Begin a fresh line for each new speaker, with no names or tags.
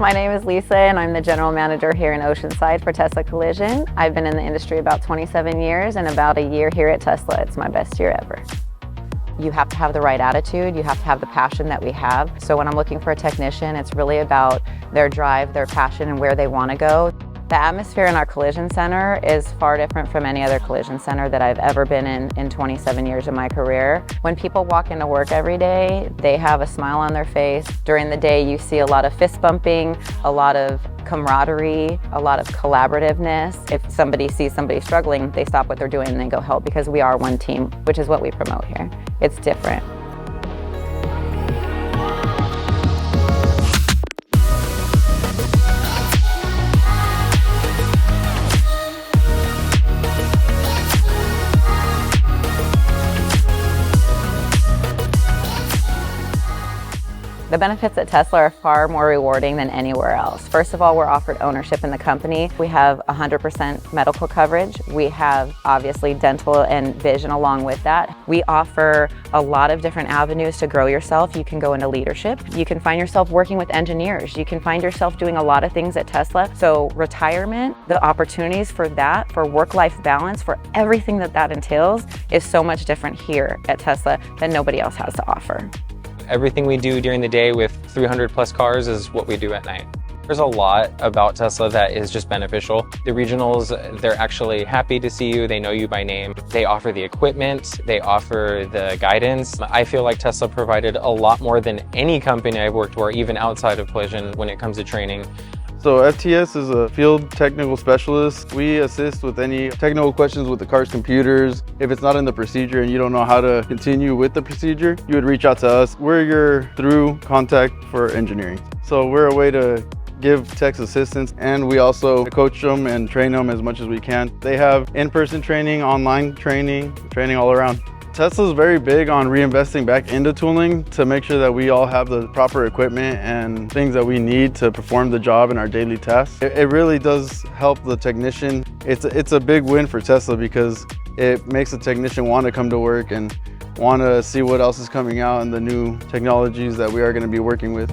My name is Lisa and I'm the general manager here in Oceanside for Tesla Collision. I've been in the industry about 27 years and about a year here at Tesla. It's my best year ever. You have to have the right attitude, you have to have the passion that we have. So when I'm looking for a technician, it's really about their drive, their passion, and where they want to go. The atmosphere in our collision center is far different from any other collision center that I've ever been in 27 years of my career. When people walk into work every day, they have a smile on their face. During the day, you see a lot of fist bumping, a lot of camaraderie, a lot of collaborativeness. If somebody sees somebody struggling, they stop what they're doing and they go help because we are one team, which is what we promote here. It's different. The benefits at Tesla are far more rewarding than anywhere else. First of all, we're offered ownership in the company. We have 100% medical coverage. We have obviously dental and vision along with that. We offer a lot of different avenues to grow yourself. You can go into leadership. You can find yourself working with engineers. You can find yourself doing a lot of things at Tesla. So retirement, the opportunities for that, for work-life balance, for everything that entails is so much different here at Tesla than nobody else has to offer.
Everything we do during the day with 300 plus cars is what we do at night. There's a lot about Tesla that is just beneficial. The regionals, they're actually happy to see you. They know you by name. They offer the equipment. They offer the guidance. I feel like Tesla provided a lot more than any company I've worked for, even outside of collision, when it comes to training.
So FTS is a field technical specialist. We assist with any technical questions with the car's computers. If it's not in the procedure and you don't know how to continue with the procedure, you would reach out to us. We're your through contact for engineering. So we're a way to give techs assistance, and we also coach them and train them as much as we can. They have in-person training, online training all around. Tesla's very big on reinvesting back into tooling to make sure that we all have the proper equipment and things that we need to perform the job in our daily tasks. It really does help the technician. It's a big win for Tesla because it makes the technician want to come to work and want to see what else is coming out and the new technologies that we are going to be working with.